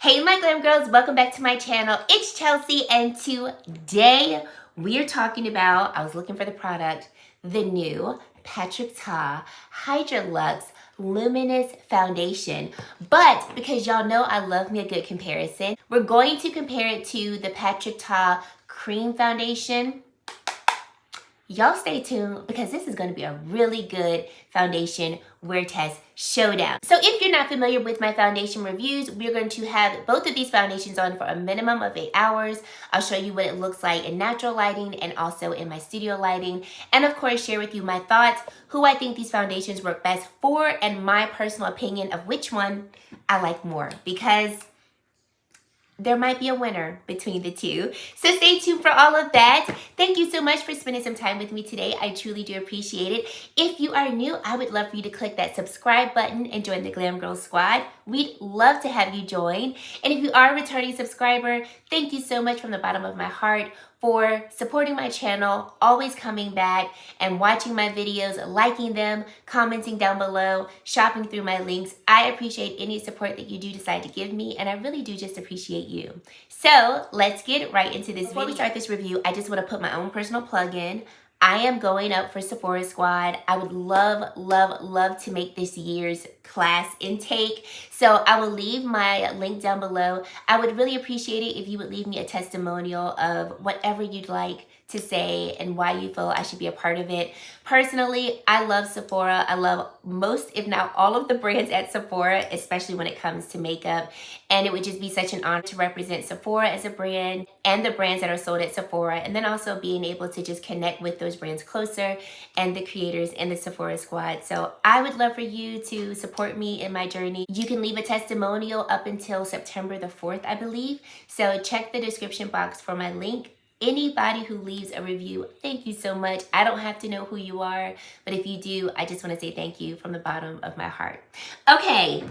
Hey my glam girls, welcome back to my channel. It's Chelsea and today we're talking about, I was looking for the product, the new Patrick Ta Hydra-Luxe Luminous Foundation. But because y'all know I love me a good comparison, we're going to compare it to the Patrick Ta Cream Foundation. Y'all stay tuned because this is going to be a really good foundation wear test showdown. So if you're not familiar with my foundation reviews, we're going to have both of these foundations on for a minimum of 8 hours. I'll show you what it looks like in natural lighting and also in my studio lighting. And of course, share with you my thoughts, who I think these foundations work best for, and my personal opinion of which one I like more, because there might be a winner between the two. So stay tuned for all of that. Thank you so much for spending some time with me today. I truly do appreciate it. If you are new, I would love for you to click that subscribe button and join the Glam Girl Squad. We'd love to have you join. And if you are a returning subscriber, thank you so much from the bottom of my heart for supporting my channel, always coming back and watching my videos, liking them, commenting down below, shopping through my links. I appreciate any support that you do decide to give me, and I really do just appreciate you. So let's get right into this video. Before we start this review, I just want to put my own personal plug in. I am going up for Sephora Squad. I would love, love, love to make this year's class intake. So I will leave my link down below. I would really appreciate it if you would leave me a testimonial of whatever you'd like to say and why you feel I should be a part of it. Personally, I love Sephora. I love most, if not all, of the brands at Sephora, especially when it comes to makeup. And it would just be such an honor to represent Sephora as a brand and the brands that are sold at Sephora, and then also being able to just connect with those brands closer and the creators in the Sephora Squad. So I would love for you to support me in my journey. You can leave a testimonial up until September the 4th, I believe. So check the description box for my link. Anybody who leaves a review, thank you so much. I don't have to know who you are, but if you do, I just want to say thank you from the bottom of my heart. Okay,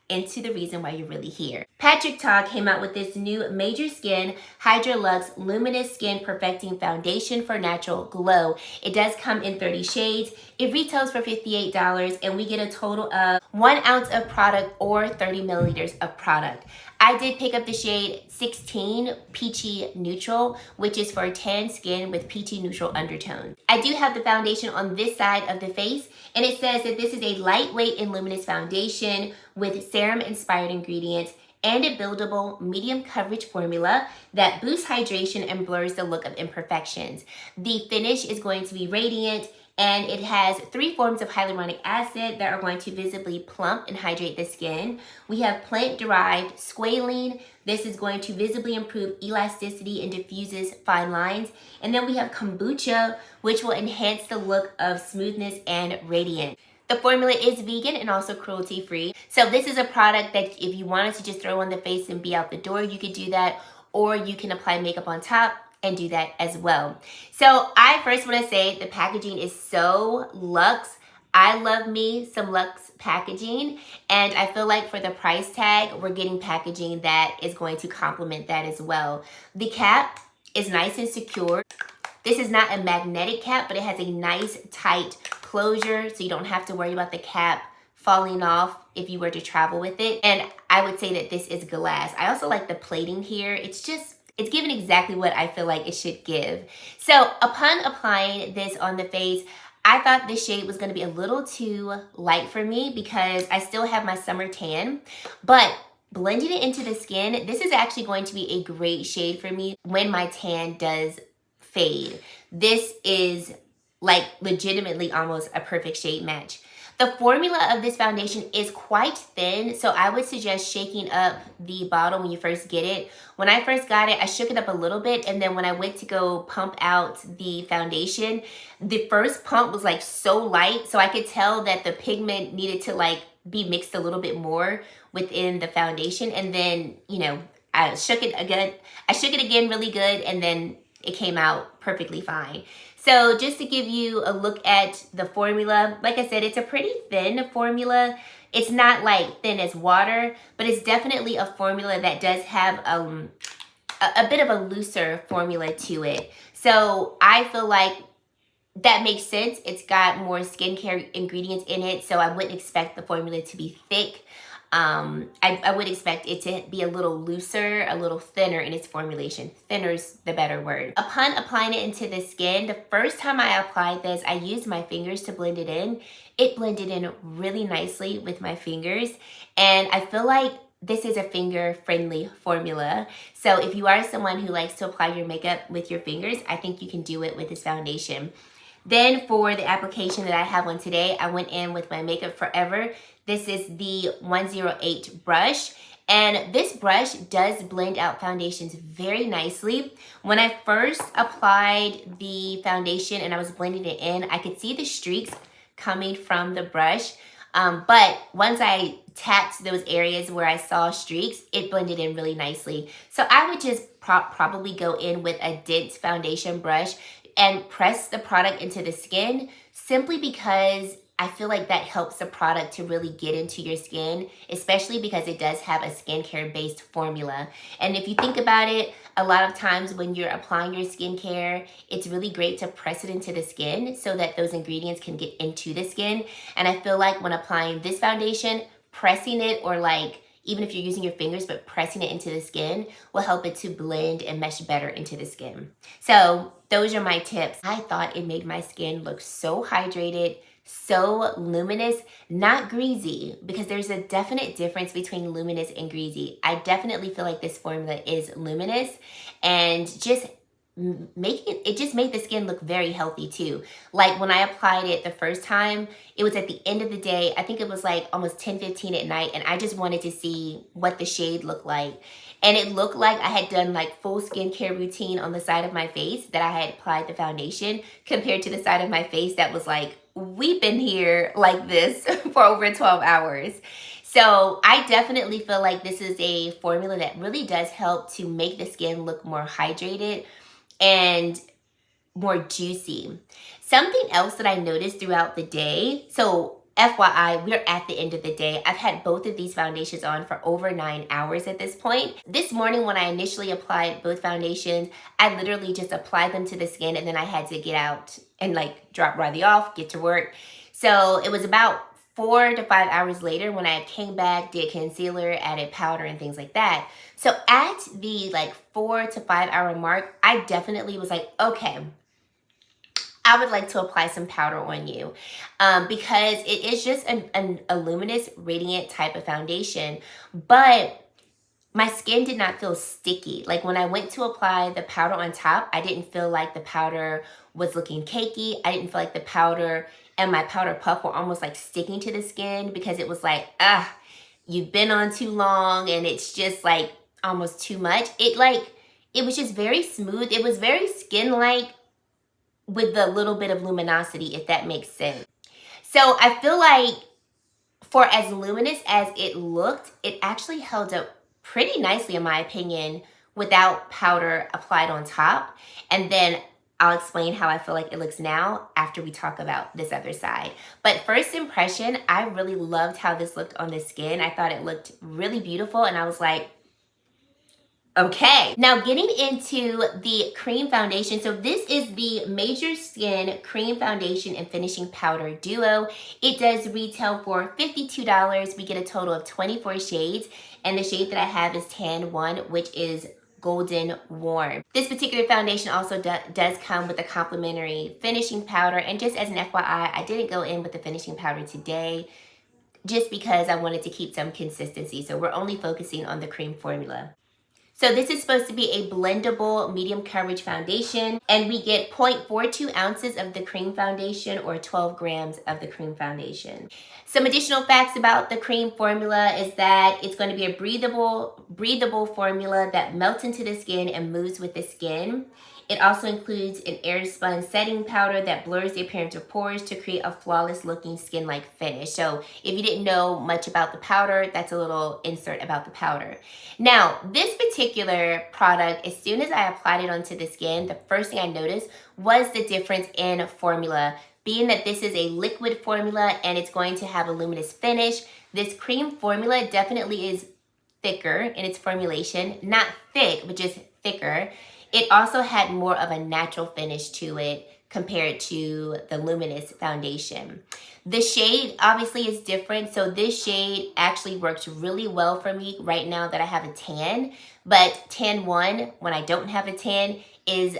into the reason why you're really here. Patrick Ta came out with this new Major Skin Hydra-Luxe Luminous Skin Perfecting Foundation for Natural Glow. It does come in 30 shades. It retails for $58, and we get a total of 1 ounce of product or 30 milliliters of product. I did pick up the shade 16 Peachy Neutral, which is for tan skin with peachy neutral undertones. I do have the foundation on this side of the face, and it says that this is a lightweight and luminous foundation with serum-inspired ingredients and a buildable medium coverage formula that boosts hydration and blurs the look of imperfections. The finish is going to be radiant, and it has 3 forms of hyaluronic acid that are going to visibly plump and hydrate the skin. We have plant-derived squalene. This is going to visibly improve elasticity and diffuses fine lines. And then we have kombucha, which will enhance the look of smoothness and radiance. The formula is vegan and also cruelty-free. So this is a product that if you wanted to just throw on the face and be out the door, you could do that, or you can apply makeup on top and do that as well. So I first want to say the packaging is so luxe. I love me some luxe packaging, and I feel like for the price tag, we're getting packaging that is going to complement that as well. The cap is nice and secure. This is not a magnetic cap, but it has a nice tight closure, so you don't have to worry about the cap falling off if you were to travel with it. And I would say that this is glass. I also like the plating here. It's giving exactly what I feel like it should give. So upon applying this on the face, I thought this shade was going to be a little too light for me because I still have my summer tan, but blending it into the skin, this is actually going to be a great shade for me when my tan does fade. This is like legitimately almost a perfect shade match. The formula of this foundation is quite thin, so I would suggest shaking up the bottle when you first get it. When I first got it, I shook it up a little bit, and then when I went to go pump out the foundation, the first pump was like so light, so I could tell that the pigment needed to like be mixed a little bit more within the foundation. And then, you know, I shook it again really good, and then it came out perfectly fine. So just to give you a look at the formula, like I said, it's a pretty thin formula. It's not like thin as water, but it's definitely a formula that does have a bit of a looser formula to it. So I feel like that makes sense. It's got more skincare ingredients in it, so I wouldn't expect the formula to be thick. I would expect it to be a little looser, a little thinner in its formulation. Thinner's the better word. Upon applying it into the skin, the first time I applied this, I used my fingers to blend it in. It blended in really nicely with my fingers, and I feel like this is a finger-friendly formula. So if you are someone who likes to apply your makeup with your fingers, I think you can do it with this foundation. Then for the application that I have on today, I went in with my Makeup Forever. This is the 108 brush. And this brush does blend out foundations very nicely. When I first applied the foundation and I was blending it in, I could see the streaks coming from the brush. But once I tapped those areas where I saw streaks, it blended in really nicely. So I would just probably go in with a dense foundation brush and press the product into the skin, simply because I feel like that helps the product to really get into your skin, especially because it does have a skincare based formula. And if you think about it, a lot of times when you're applying your skincare, it's really great to press it into the skin so that those ingredients can get into the skin. And I feel like when applying this foundation, pressing it, or like even if you're using your fingers, but pressing it into the skin will help it to blend and mesh better into the skin. So those are my tips. I thought it made my skin look so hydrated, so luminous, not greasy, because there's a definite difference between luminous and greasy. I definitely feel like this formula is luminous, and just it just made the skin look very healthy too. Like when I applied it the first time, it was at the end of the day. I think it was like almost 10:15 at night, and I just wanted to see what the shade looked like. And it looked like I had done like full skincare routine on the side of my face that I had applied the foundation, compared to the side of my face that was like, we've been here like this for over 12 hours. So I definitely feel like this is a formula that really does help to make the skin look more hydrated and more juicy. Something else that I noticed throughout the day, so FYI, we're at the end of the day. I've had both of these foundations on for over 9 hours at this point. This morning when I initially applied both foundations, I literally just applied them to the skin, and then I had to get out and like drop Riley off, get to work. So it was about 4 to 5 hours later when I came back, did concealer, added powder and things like that. So at the like 4 to 5 hour mark, I definitely was like, okay, I would like to apply some powder on you, because it is just a luminous, radiant type of foundation, but my skin did not feel sticky. Like when I went to apply the powder on top, I didn't feel like the powder was looking cakey. I didn't feel like the powder and my powder puff were almost like sticking to the skin, because it was like, you've been on too long and it's just like almost too much. It was just very smooth. It was very skin-like with a little bit of luminosity, if that makes sense. So I feel like for as luminous as it looked, it actually held up pretty nicely, in my opinion, without powder applied on top. And then I'll explain how I feel like it looks now after we talk about this other side. But first impression, I really loved how this looked on the skin. I thought it looked really beautiful, and I was like, okay. Now getting into the cream foundation. So this is the Major Skin Cream Foundation and Finishing Powder Duo. It does retail for $52. We get a total of 24 shades. And the shade that I have is Tan 1, which is Golden Warm. This particular foundation also does come with a complimentary finishing powder. And just as an FYI, I didn't go in with the finishing powder today, just because I wanted to keep some consistency. So we're only focusing on the cream formula. So this is supposed to be a blendable medium coverage foundation, and we get 0.42 ounces of the cream foundation, or 12 grams of the cream foundation. Some additional facts about the cream formula is that it's going to be a breathable formula that melts into the skin and moves with the skin. It also includes an air-spun setting powder that blurs the appearance of pores to create a flawless looking skin-like finish. So if you didn't know much about the powder, that's a little insert about the powder. Now, this particular product, as soon as I applied it onto the skin, the first thing I noticed was the difference in formula. Being that this is a liquid formula and it's going to have a luminous finish, this cream formula definitely is thicker in its formulation. Not thick, but just thicker. It also had more of a natural finish to it compared to the Luminous foundation. The shade obviously is different. So this shade actually works really well for me right now that I have a tan. But tan 1, when I don't have a tan, is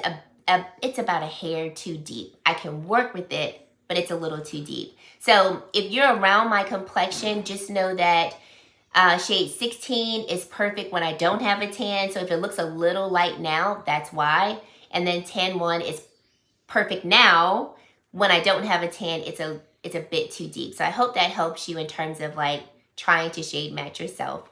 it's about a hair too deep. I can work with it, but it's a little too deep. So if you're around my complexion, just know that shade 16 is perfect when I don't have a tan. So if it looks a little light now, that's why. And then tan 1 is perfect now. When I don't have a tan, it's a bit too deep. So I hope that helps you in terms of like trying to shade match yourself.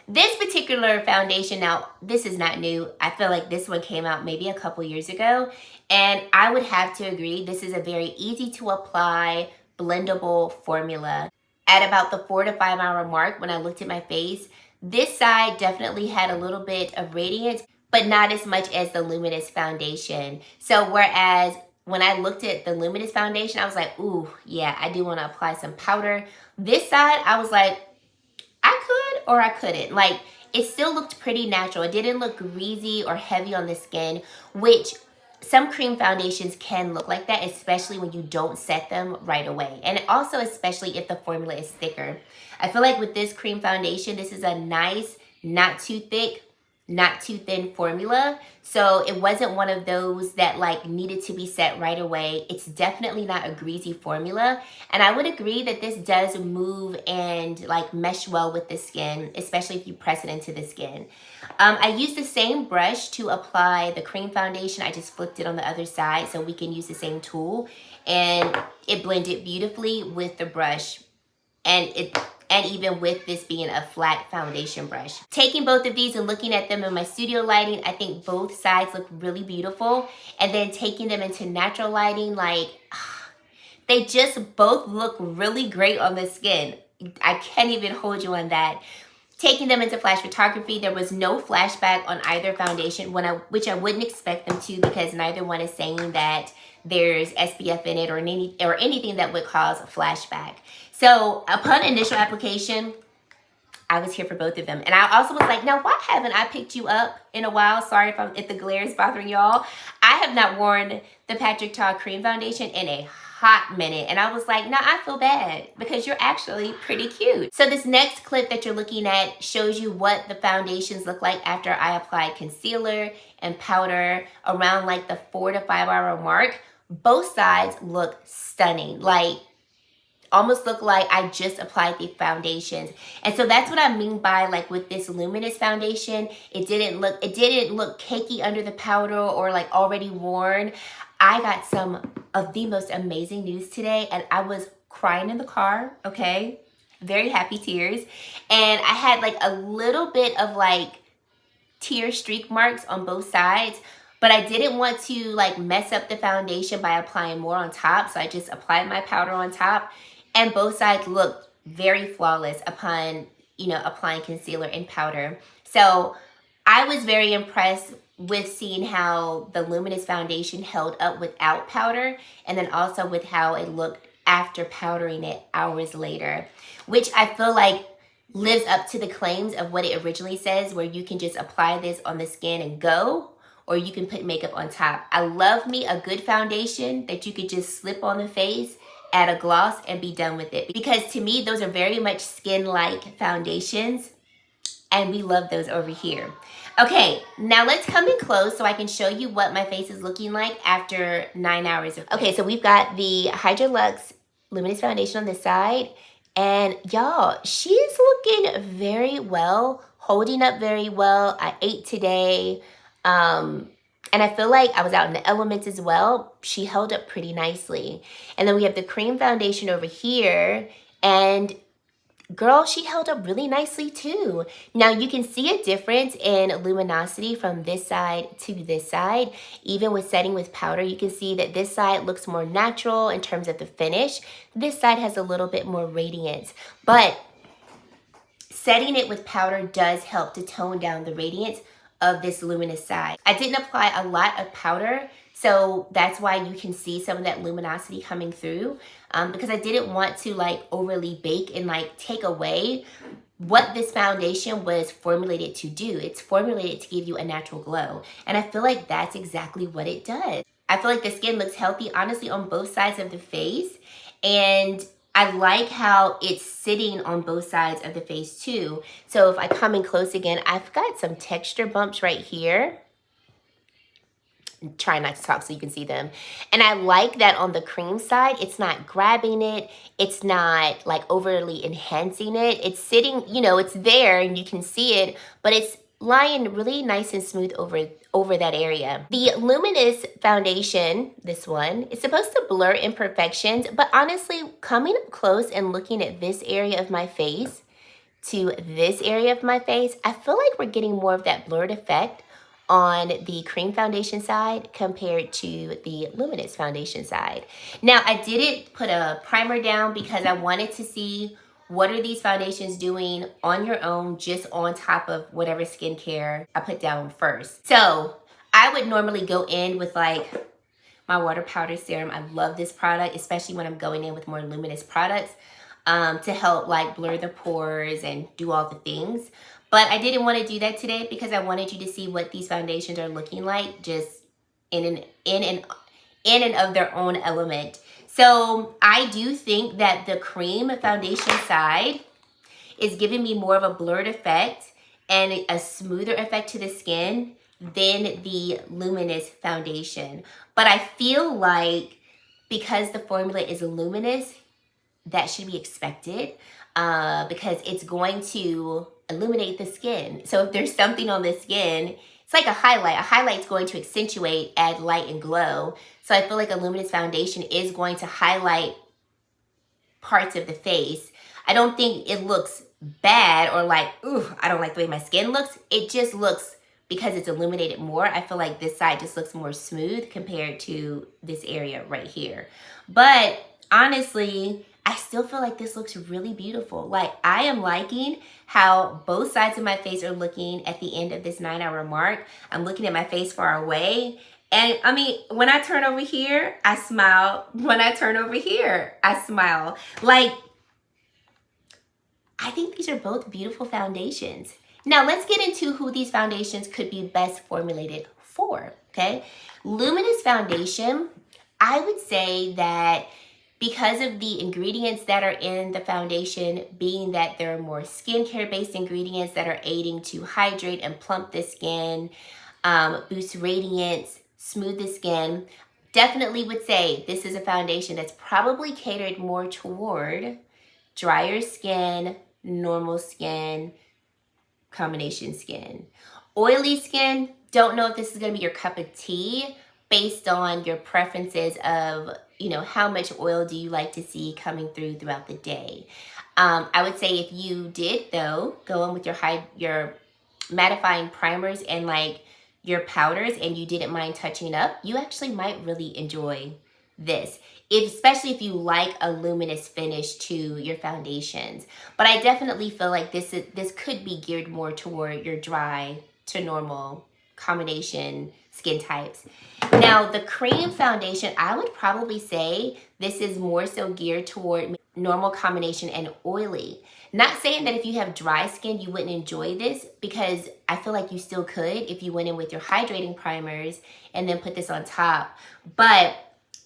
This particular foundation, now this is not new. I feel like this one came out maybe a couple years ago. And I would have to agree, this is a very easy to apply, blendable formula. At about the 4 to 5 hour mark, when I looked at my face, this side definitely had a little bit of radiance, but not as much as the Luminous foundation. So whereas when I looked at the Luminous foundation, I was like, ooh, yeah, I do want to apply some powder. This side, I was like, I could or I couldn't. Like, it still looked pretty natural. It didn't look greasy or heavy on the skin, which some cream foundations can look like that, especially when you don't set them right away. And also, especially if the formula is thicker. I feel like with this cream foundation, this is a nice, not too thick, not too thin formula. So it wasn't one of those that like needed to be set right away. It's definitely not a greasy formula. And I would agree that this does move and like mesh well with the skin, especially if you press it into the skin. I used the same brush to apply the cream foundation. I just flipped it on the other side so we can use the same tool. And it blended beautifully with the brush. And even with this being a flat foundation brush. Taking both of these and looking at them in my studio lighting, I think both sides look really beautiful. And then taking them into natural lighting, like, they just both look really great on the skin. I can't even hold you on that. Taking them into flash photography, there was no flashback on either foundation, which I wouldn't expect them to, because neither one is saying that there's SPF in it or anything that would cause a flashback. So upon initial application, I was here for both of them. And I also was like, now why haven't I picked you up in a while? Sorry if the glare is bothering y'all. I have not worn the Patrick Ta Cream Foundation in a hot minute. And I was like, no, I feel bad because you're actually pretty cute. So this next clip that you're looking at shows you what the foundations look like after I applied concealer and powder around like the 4 to 5 hour mark. Both sides look stunning. Like, almost look like I just applied the foundations. And so that's what I mean by like with this Luminous foundation, it didn't look cakey under the powder or like already worn. I got some of the most amazing news today and I was crying in the car, okay? Very happy tears. And I had like a little bit of like tear streak marks on both sides, but I didn't want to like mess up the foundation by applying more on top. So I just applied my powder on top. And both sides looked very flawless upon, applying concealer and powder. So I was very impressed with seeing how the Luminous foundation held up without powder, and then also with how it looked after powdering it hours later, which I feel like lives up to the claims of what it originally says, where you can just apply this on the skin and go, or you can put makeup on top. I love me a good foundation that you could just slip on the face, add a gloss, and be done with it. Because to me, those are very much skin-like foundations, and we love those over here. Okay, now let's come in close so I can show you what my face is looking like after 9 hours of. Okay, so we've got the Hydra-Luxe Luminous foundation on this side, and y'all, she's looking very well, holding up very well. I ate today, and I feel like I was out in the elements as well. She held up pretty nicely. And then we have the cream foundation over here. And girl, she held up really nicely too. Now you can see a difference in luminosity from this side to this side. Even with setting with powder, you can see that this side looks more natural in terms of the finish. This side has a little bit more radiance. But setting it with powder does help to tone down the radiance of this Luminous side. I didn't apply a lot of powder, so that's why you can see some of that luminosity coming through, because I didn't want to like overly bake and like take away what this foundation was formulated to do. It's formulated to give you a natural glow, and I feel like that's exactly what it does. I feel like the skin looks healthy, honestly, on both sides of the face. And I like how it's sitting on both sides of the face too. So if I come in close again, I've got some texture bumps right here. Try not to talk so you can see them. And I like that on the cream side, it's not grabbing it. It's not like overly enhancing it. It's sitting, you know, it's there and you can see it, but it's lying really nice and smooth over that area. The Luminous foundation, this one, is supposed to blur imperfections, but honestly, coming up close and looking at this area of my face to this area of my face, I feel like we're getting more of that blurred effect on the cream foundation side compared to the Luminous foundation side. Now, I didn't put a primer down because I wanted to see what are these foundations doing on your own, just on top of whatever skincare I put down first. So I would normally go in with like my water powder serum. I love this product, especially when I'm going in with more luminous products to help like blur the pores and do all the things. But I didn't want to do that today because I wanted you to see what these foundations are looking like just in and of their own element. So I do think that the cream foundation side is giving me more of a blurred effect and a smoother effect to the skin than the Luminous foundation. But I feel like because the formula is luminous, that should be expected because it's going to illuminate the skin. So if there's something on the skin, it's like a highlight. A highlight's going to accentuate, add light and glow. So I feel like a luminous foundation is going to highlight parts of the face. I don't think it looks bad or like, ooh, I don't like the way my skin looks. It just looks, because it's illuminated more, I feel like this side just looks more smooth compared to this area right here. But honestly, I still feel like this looks really beautiful. Like, I am liking how both sides of my face are looking at the end of this 9-hour mark. I'm looking at my face far away. And I mean, when I turn over here, I smile. When I turn over here, I smile. Like, I think these are both beautiful foundations. Now, let's get into who these foundations could be best formulated for, okay? Luminous foundation, I would say that because of the ingredients that are in the foundation, being that there are more skincare-based ingredients that are aiding to hydrate and plump the skin, boost radiance, smooth the skin, definitely would say this is a foundation that's probably catered more toward drier skin, normal skin, combination skin. Oily skin, don't know if this is going to be your cup of tea based on your preferences of, you know, how much oil do you like to see coming through throughout the day. I would say if you did, though, go in with your mattifying primers and like your powders and you didn't mind touching up, you actually might really enjoy this, especially if you like a luminous finish to your foundations. But I definitely feel like this could be geared more toward your dry to normal combination skin types. Now, the cream foundation, I would probably say this is more so geared toward normal combination and oily. Not saying that if you have dry skin, you wouldn't enjoy this, because I feel like you still could if you went in with your hydrating primers and then put this on top. But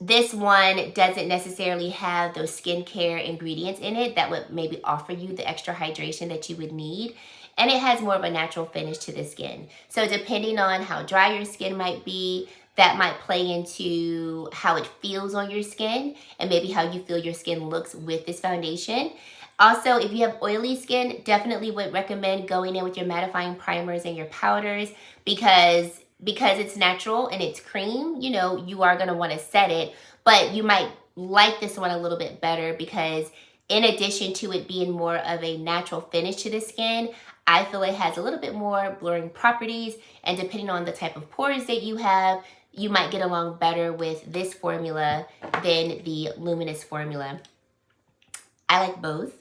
this one doesn't necessarily have those skincare ingredients in it that would maybe offer you the extra hydration that you would need. And it has more of a natural finish to the skin. So depending on how dry your skin might be, that might play into how it feels on your skin and maybe how you feel your skin looks with this foundation. Also, if you have oily skin, definitely would recommend going in with your mattifying primers and your powders because it's natural and it's cream, you know, you are going to want to set it, but you might like this one a little bit better because in addition to it being more of a natural finish to the skin, I feel it has a little bit more blurring properties, and depending on the type of pores that you have, you might get along better with this formula than the Luminous formula. I like both,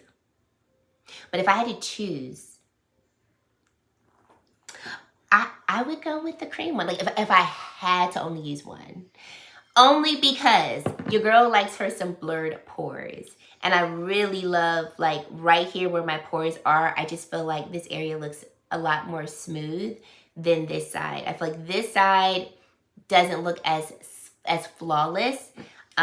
but if I had to choose, I would go with the cream one. Like if I had to only use one. Only because your girl likes her some blurred pores. And I really love, like, right here where my pores are, I just feel like this area looks a lot more smooth than this side. I feel like this side doesn't look as as flawless. But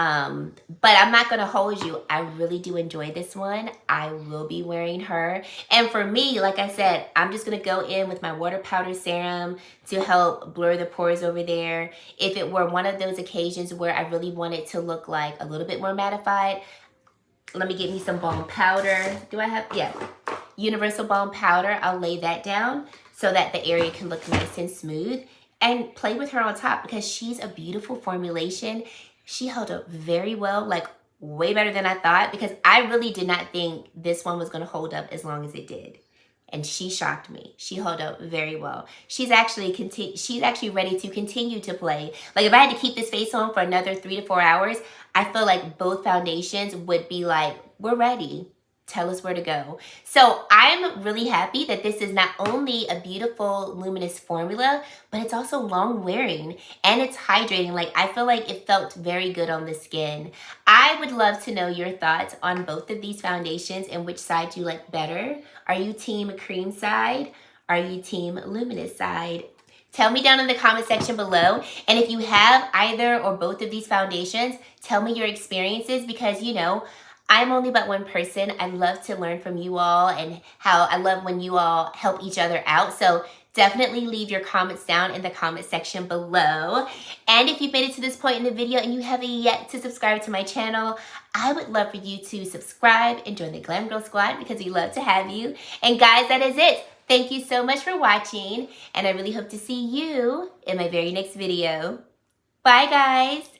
I'm not gonna hold you. I really do enjoy this one. I will be wearing her. And for me, like I said, I'm just gonna go in with my water powder serum to help blur the pores over there. If it were one of those occasions where I really want it to look like a little bit more mattified, let me get me some balm powder. Do I have, yeah, universal balm powder. I'll lay that down so that the area can look nice and smooth, and play with her on top because she's a beautiful formulation. She held up very well, like way better than I thought, because I really did not think this one was going to hold up as long as it did. And she shocked me. She held up very well. She's actually ready to continue to play. Like if I had to keep this face on for another 3 to 4 hours, I feel like both foundations would be like, we're ready. Tell us where to go. So I'm really happy that this is not only a beautiful luminous formula, but it's also long wearing and it's hydrating. Like I feel like it felt very good on the skin. I would love to know your thoughts on both of these foundations and which side you like better. Are you team cream side? Are you team luminous side? Tell me down in the comment section below. And if you have either or both of these foundations, tell me your experiences, because you know, I'm only but one person. I love to learn from you all, and how I love when you all help each other out. So definitely leave your comments down in the comment section below. And if you've made it to this point in the video and you haven't yet to subscribe to my channel, I would love for you to subscribe and join the Glam Girl Squad, because we love to have you. And guys, that is it. Thank you so much for watching, and I really hope to see you in my very next video. Bye, guys.